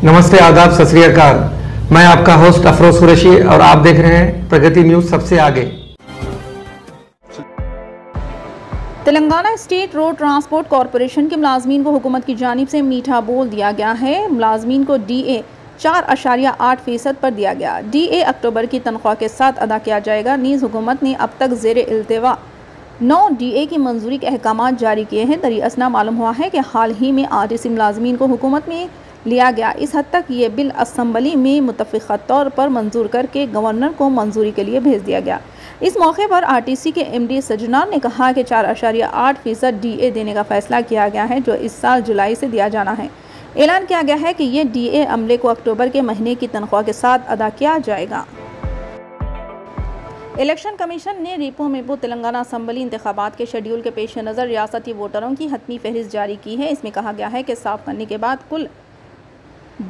नमस्ते, आदाब, सत श्री अकाल। मैं आपका होस्ट अफरोज कुरैशी और आप देख रहे हैं प्रगति न्यूज सबसे आगे। Telangana state road transport corporation के मुलाजमीन को हुकूमत की जानिब से मीठा बोल दिया गया है। मुलाजमीन को DA 4.8% पर दिया गया। DA अक्टूबर की तनख्वाह के साथ अदा किया जाएगा। नीज़ हुकूमत ने अब तक ज़ेर इल्तिवा 9 DA की मंजूरी के अहकाम जारी किए हैं। दरी असना मालूम हुआ है कि हाल ही में RTC मुलाजमीन को हुकूमत में लिया गया। इस हद तक ये बिल असम्बली में मुतफ़िक़ा तौर पर मंजूर करके गवर्नर को मंजूरी के लिए भेज दिया गया। इस मौके पर RTC के MD सज्जनार ने कहा कि 4.8% DA देने का फैसला किया गया है, जो इस साल जुलाई से दिया जाना है। ऐलान किया गया है कि ये DA अमले को अक्टूबर के महीने की तनख्वाह के साथ अदा किया जाएगा। इलेक्शन कमीशन ने रिपो मेपो तेलंगाना असम्बली इंतखाबात के शेड्यूल के पेश नज़र रियासती वोटरों की हतमी फहरिस्त जारी की है। इसमें कहा गया है कि साफ करने के बाद कुल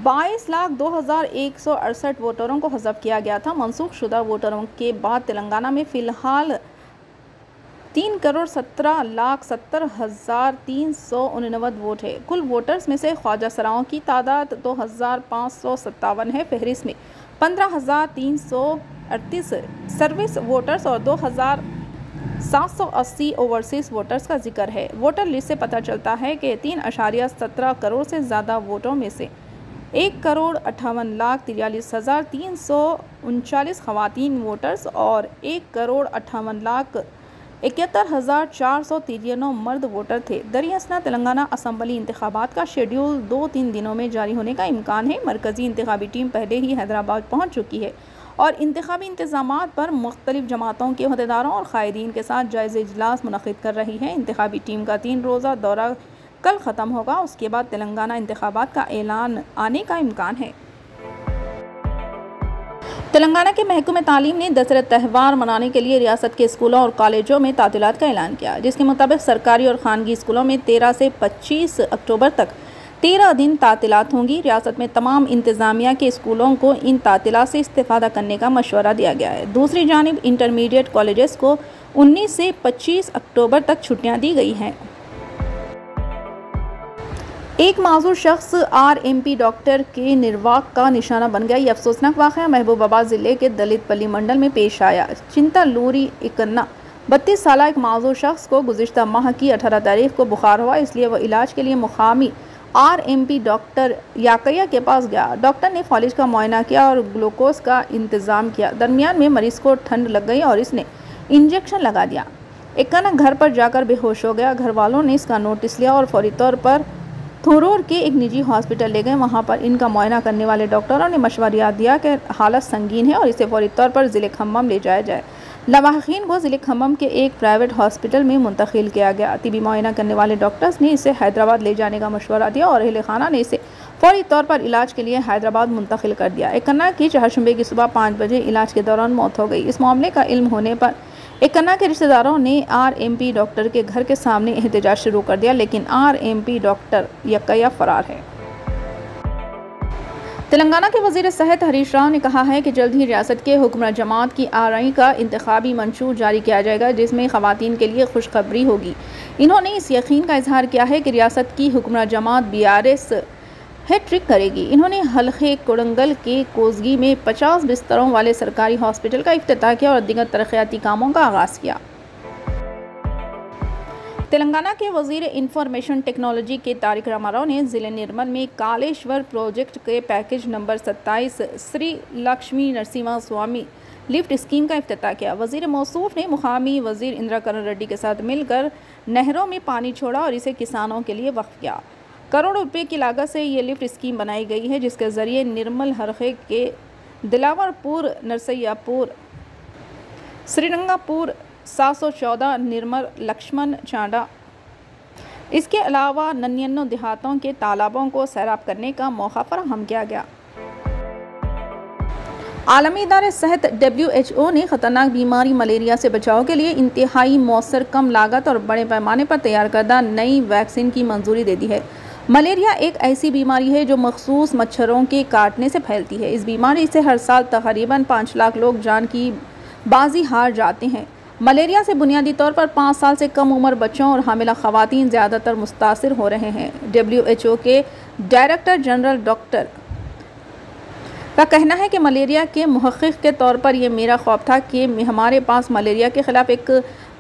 22,02,168 वोटरों को हज़फ किया गया था। मनसूख शुदा वोटरों के बाद तेलंगाना में फ़िलहाल 3,17,70,389 वोट है। कुल वोटर्स में से ख्वाजा सराओं की तादाद 2,557 है। फहरिस्त में 15,338 सर्विस वोटर्स और 2,780 ओवरसीज़ वोटर्स का जिक्र है। वोटर लिस्ट से पता चलता है कि 3.17 करोड़ से ज़्यादा वोटों में से 1,58,43,339 ख़वातीन वोटर्स और 1,58,71,493 मर्द वोटर थे। दरियासना तेलंगाना असम्बली इंतखाबात का शेड्यूल 2-3 दिनों में जारी होने का इम्कान है। मरकज़ी इंतखाबी टीम पहले ही हैदराबाद पहुँच चुकी है और इंतखाबी इंतज़ामात पर मुख्तलिफ जमातों के अहदेदारों और कायदीन के साथ जायज़ा इजलास मुनक़िद कर रही है। इंतखाबी टीम का 3 रोज़ा दौरा कल ख़त्म होगा। उसके बाद तेलंगाना इंतखाबात का ऐलान आने का इम्कान है। तेलंगाना के महकमे तालीम ने दशहरा त्यौहार मनाने के लिए रियासत के स्कूलों और कॉलेजों में तातीलात का ऐलान किया, जिसके मुताबिक सरकारी और खानगी स्कूलों में 13 से 25 अक्टूबर तक 13 दिन तातीलात होंगी। रियासत में तमाम इंतज़ामिया के स्कूलों को इन तातीलात से इस्तेफ़ादा करने का मशवरा दिया गया है। दूसरी जानिब इंटरमीडिएट कॉलेजेस को 19 से 25 अक्टूबर तक छुट्टियाँ दी गई हैं। एक माजूर शख्स RMP डॉक्टर के निर्वाक का निशाना बन गया। यह अफसोसनाक वाक़या महबूबाबाद ज़िले के दलित पल्ली मंडल में पेश आया। चिंता लूरी इकन्ना 32 साल एक माजूर शख्स को गुज़िश्ता माह की 18 तारीख को बुखार हुआ, इसलिए वह इलाज के लिए मुकामी RMP डॉक्टर याकैया के पास गया। डॉक्टर ने फालिज का मुआयना किया और ग्लूकोज का इंतज़ाम किया। दरमियान में मरीज़ को ठंड लग गई और इसने इंजेक्शन लगा दिया। इकन्ना घर पर जाकर बेहोश हो गया। घर वालों ने इसका नोटिस लिया और फौरी तौर पर थोरोर के एक निजी हॉस्पिटल ले गए। वहां पर इनका मुआयना करने वाले डॉक्टरों ने मशवरा दिया कि हालत संगीन है और इसे फौरी तौर पर ज़िले खम्मम ले जाया जाए। लवाहिकीन को ज़िले खम्मम के एक प्राइवेट हॉस्पिटल में मुंतकिल किया गया। तिबी मुआयना करने वाले डॉक्टर्स ने इसे हैदराबाद ले जाने का मशवरा दिया और अहले खाना ने इसे फौरी तौर पर इलाज के लिए हैदराबाद मुंतकिल कर दिया। इकन्ना की चहारशंबे की सुबह 5 बजे इलाज के दौरान मौत हो गई। इस मामले का इल्म होने पर इकन्ना के रिश्तेदारों ने RMP डॉक्टर के घर के सामने एहतजाज शुरू कर दिया, लेकिन RMP डॉक्टर याकैया फरार है। तेलंगाना के वज़ीर सेहत हरीश राव ने कहा है कि जल्द ही रियासत के हुक्मरान जमात की RI का इंतखाबी मंशूर जारी किया जाएगा, जिसमें ख़वातीन के लिए खुशखबरी होगी। इन्होंने इस यकीन का इजहार किया है कि रियासत की हुक्मरान जमात BRS हैट्रिक करेगी। इन्होंने हल्के कोडंगल के कोसगी में 50 बिस्तरों वाले सरकारी हॉस्पिटल का इफ्तिताह किया और दीगर तरक्याती कामों का आगाज़ किया। तेलंगाना के वज़ीर इंफॉर्मेशन टेक्नोलॉजी के तारिक रामाराव ने ज़िले निर्मल में कालेश्वर प्रोजेक्ट के पैकेज नंबर 27 श्री लक्ष्मी नरसिम्हा स्वामी लिफ्ट स्कीम का इफ्तिताह किया। वज़ीर मौसूफ ने मुकामी वज़ीर इंदिरा करण रेड्डी के साथ मिलकर नहरों में पानी छोड़ा और इसे किसानों के लिए वक्फ किया। करोड़ों रुपए की लागत से ये लिफ्ट स्कीम बनाई गई है, जिसके ज़रिए निर्मल हरखे के दिलावरपुर, नरसैयापुर, श्रीरंगापुर 714 निर्मल लक्ष्मण चांडा, इसके अलावा 99 देहातों के तालाबों को सैराब करने का मौका फराहम किया गया। आलमी इदारे सेहत WHO ने ख़तरनाक बीमारी मलेरिया से बचाव के लिए इंतहाई मौसर, कम लागत और बड़े पैमाने पर तैयार करदा नई वैक्सीन की मंजूरी दे दी है। मलेरिया एक ऐसी बीमारी है जो मखसूस मच्छरों के काटने से फैलती है। इस बीमारी से हर साल तकरीबन 5 लाख लोग जान की बाजी हार जाते हैं। मलेरिया से बुनियादी तौर पर 5 साल से कम उम्र बच्चों और हामिला ख़वातीन ज़्यादातर मुतासिर हो रहे हैं। WHO के डायरेक्टर जनरल डॉक्टर का कहना है कि मलेरिया के मुहक़्क़िक़ के तौर पर यह मेरा ख्वाब था कि हमारे पास मलेरिया के ख़िलाफ़ एक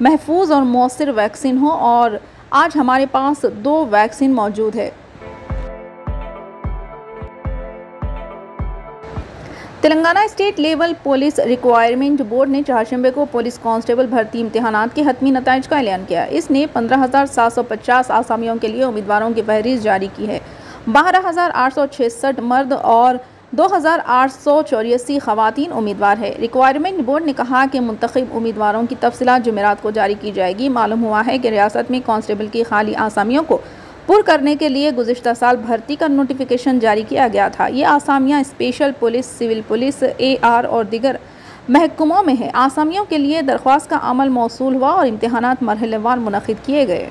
महफूज और मौसर वैक्सीन हो, और आज हमारे पास 2 वैक्सीन मौजूद है। Telangana state level police requirement board ने चारशंबे को पुलिस कांस्टेबल भर्ती इम्तिहानात के हतमी नताइज का ऐलान किया। इसने 15,750 आसामियों के लिए उम्मीदवारों की फहरिस्त जारी की है। 12,866 मर्द और 2,884 ख़वातीन उम्मीदवार है। रिक्वायरमेंट बोर्ड ने कहा कि मुंतखब उम्मीदवारों की तफसीलात जुमेरात को जारी की जाएगी। मालूम हुआ है कि रियासत में कांस्टेबल की खाली आसामियों को पुर करने के लिए गुज़िश्ता साल भर्ती का नोटिफिकेशन जारी किया गया था। ये आसामियाँ special police, civil police, AR और दीगर महकमों में है। आसामियों के लिए दरख्वास्त का अमल मौसूल हुआ और इम्तिहानात मरहलेवार मुनक़िद किए गए।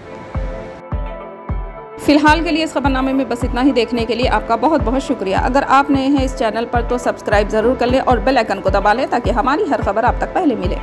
फ़िलहाल के लिए इस खबरनामे में बस इतना ही। देखने के लिए आपका बहुत बहुत शुक्रिया। अगर आप नए हैं इस चैनल पर तो सब्सक्राइब ज़रूर कर लें और बेल आइकन को दबा लें ताकि हमारी हर खबर आप तक पहले मिले।